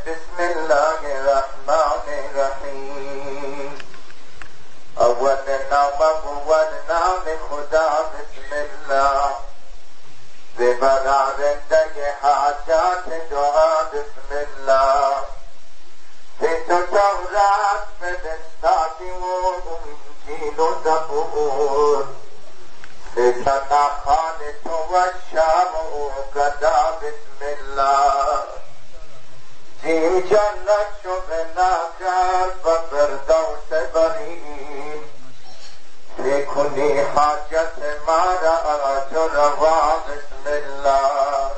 بسم الله الرحمن الرحیم. اول نام اول نام خدا بسم الله. به برآورده حاجات دعا بسم الله. به تو تورات فرستادیم و انجیل و زبور. به سناخان تو و شام و گدا بسم الله. جیم جنت شو بنا کرد و فردوس بریم. بکنی حاجت ما را تو روا بسم الله.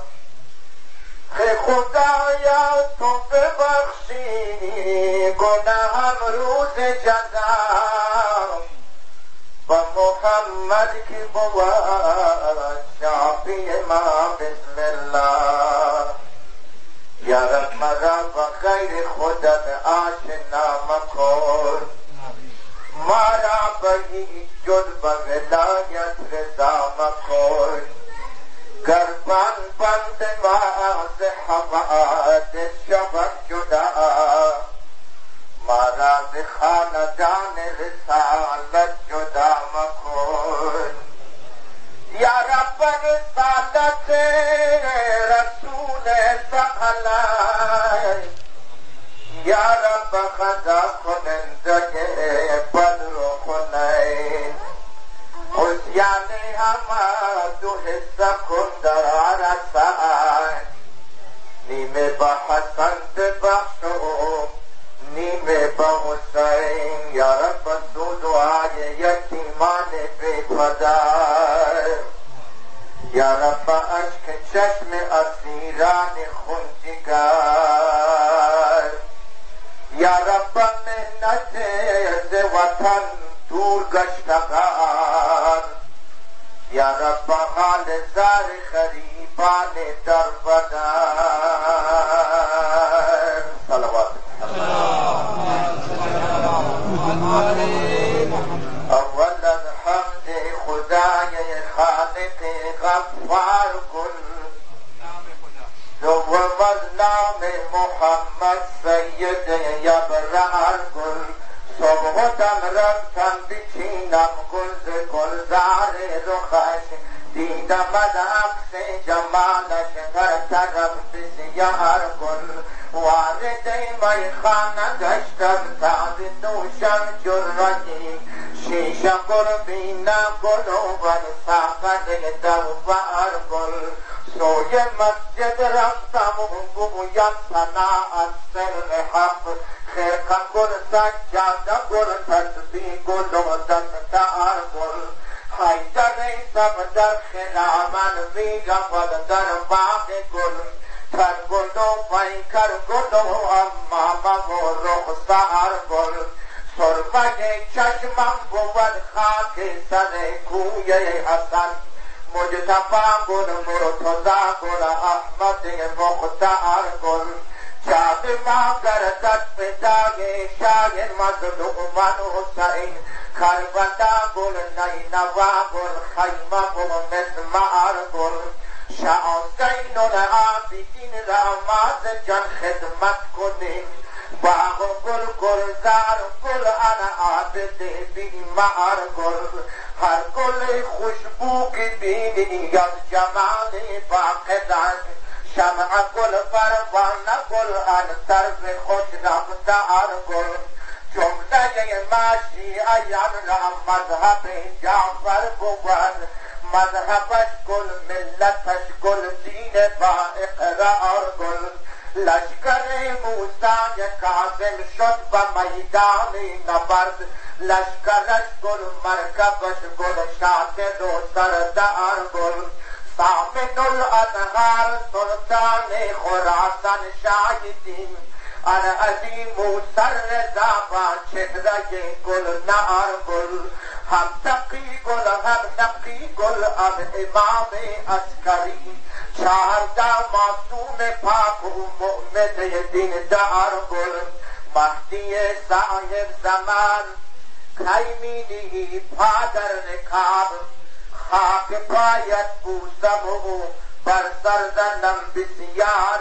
خدایا تو ببخشی گناهم روز جزا و محمد کی بود شافی ما بسم الله. یا رب مرا و غیر خودت آشنا مکن. مارا بهی جد به ولایت رضا مکن. گربان بند واز حوادث شود جدا. مارا به خاندان رسالت جدا مکن. یا رب رسالت رسول ثقلین. یا رب خدا کننده بدر و حنین. حسین همه دو حصه کن در عرصه. نیمه با حسن ببخش و نیمه با حسین. یا رب تو دعای یتیمان بی پدر. یا رب اشک چشم اسیران خونجگر. یا رب منت ز وطن دور گشتگان. یا رب حال زار غریبان در بدر. صلوات اول از حمد خدای خالق غفار کن. دوم از نام محمد سید یبرار کن. صبح و دم رفتم بچینم گل ز گلزار رخش. دیدم از عکس جمالش هر طرف بسیار گل. وارد میخانه گشتم تا بنوشم جرعی. شیشه گل بینم گل و بر ساغر دوبار گل. سوی مسجد رفتم و گویم ثنا از سر حق. خرقه گل سجاده گل تسبیح گل و دستار گل. حیدر ایسم در خرامن میرود در باغ گل. تر گل و پیکر گل و امامه و رخسار گل. سرمه چشمم بود خاک سر کوی حسن. مجتبی گل مرتضی گل احمد مختار گل. چاپ ما گردد فدای شاعر مظلوم حسین. کربلا گل نینوا گل خیمه و مسمار گل. شاه زین العابدین را ما ز جان خدمت کنیم. باغ گل گلزار گل انا عابد بیمار گل. هر گل خوشبو که بینی از جمال باقدر. شمع گل پروانه گل ان طرف خوش رفتار گل. جمله ماشیعیان را مذهب جعفر بود. مذهبش گل ملتش گل دین با اقرار گل. لشکر موسی کاظم شد به میدان نبرد. لشکرش گل مرکبش گل شاکر و سردار گل. سامن الانهار سلطان خراسان شاهدیم. ان عظیم و سر رضا با چهره گل نار گل. هم تقی گل هم نقی گل اب امام عسکری. 14 معصوم پاک و مؤمن دین دار گل. مهدی صاحب زمان کی می‌دهی پا در رکاب. خاک پایت بوسم و بر سر زنم بسیار.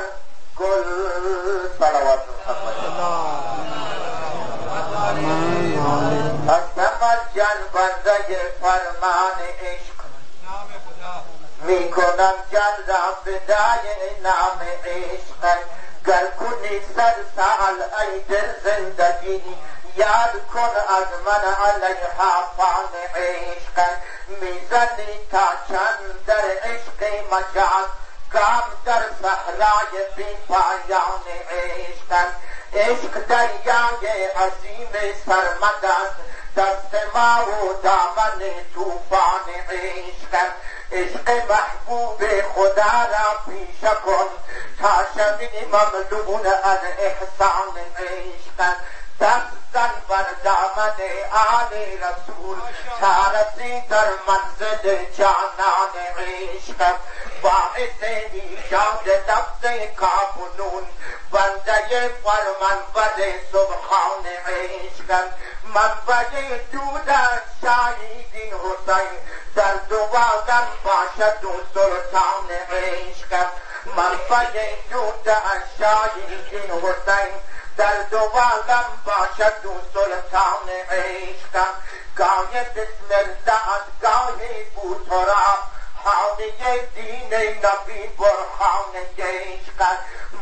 گل صلوات هستم از جنبنده فرمان عشق میکنم جن را فدای نام عشق گر کنی سر سهل ای دل زندگی یاد کن از من علیها فان عشق میزنی تا چند در عشق مجاز گام در صحرای بی پایان عشق عشق دریای عظیم سرمد است دست ما و دامن طوفان عشق عشق محبوب خدا را پیش کن تا شوی مملون از احسان عشق دست زن بر دامن آل رسول تا رسی در منزل جانان عشق باعث ایجاد لفظ کاف و نون بنده فرمانبر سبحان عشق منبع دود شهیدین حسین در دو عالم باشد و سلطان عشق منبع دود شهیدین حسین در دو عالم باشد و سلطان عشق گاه بسم الله گاه بوتراب حامی دین نبی برهان عشق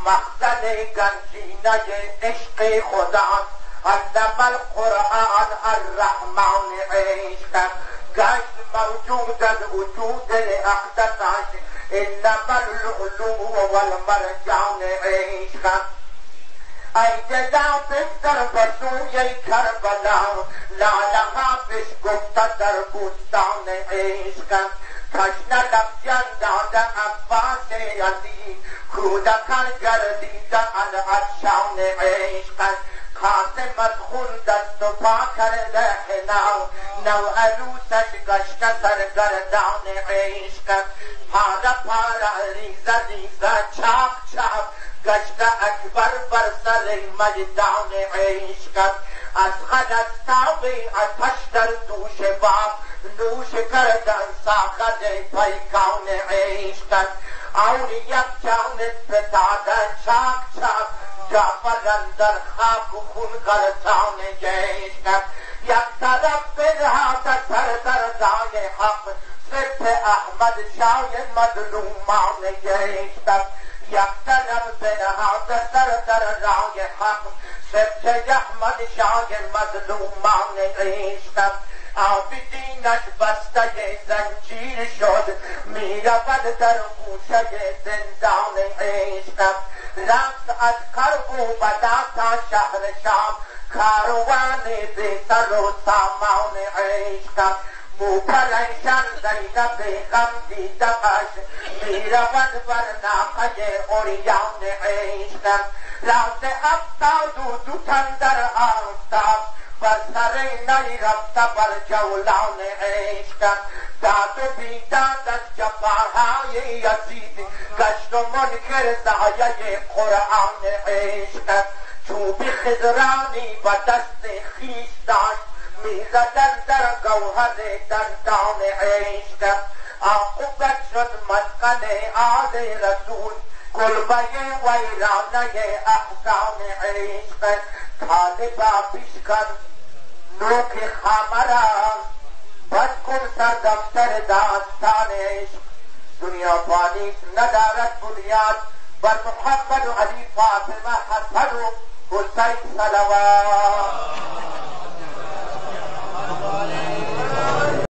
مخزن گنجینه عشق خداست علم القرآن الرحمن عشق گشت موجود الوجود اقدسش انما اللؤلؤ والمرجان عشق ای دلا بستر بسوی کربلا لالها بشکفت در بستان عشق تشنه لب داده عباس عزیز کودکان گردیدن عطشان عشق قاسم از خون دست و پا کرده حنا نو عروسش گشته سرگردان عشق پاره پاره ریزه ریزه چاپ چاپ گشته اکبر بر سر میدان عشق از خدستاوی آتش در دوش باب نوش کردن ساخت پیکان عشق اور یک جانب فتاده چاک چاک جعفر اندر خاک و خون غلطان عشق یک طرف بنهاده سر در راه حق سبت احمد شاه مظلومان عشق یک طرف بنهاده سر در راه حق سبت احمد شاه مظلومان عشق عابدینش بسته زنجیر شد میرود در گوشه زندان عشق رفت از کربوبدا تا شهر شام کاروان بی سر و سامان عشق موپریشان زینب غم دیده‌اش میرود بر ناقه عریان عشق رفته افتاد و دو تن در آفتاب بر سر نی رفته بر جولان عشق داد و بیداد از جفاهای یزید گشت و منکر زایه قرآن عشق چوب خضرانی با دست خویش داشت میزدن در گوهر دندان عشق عاقبت شد مسکن آل رسول کلبه ویرانه احزان عشق طالبا پیش کن نوک خامران بد کن سر دفتر داستان عشق دنیا فانیست ندارد بنیاد بر محمد و علی فاطمه حسن و حسین صلوات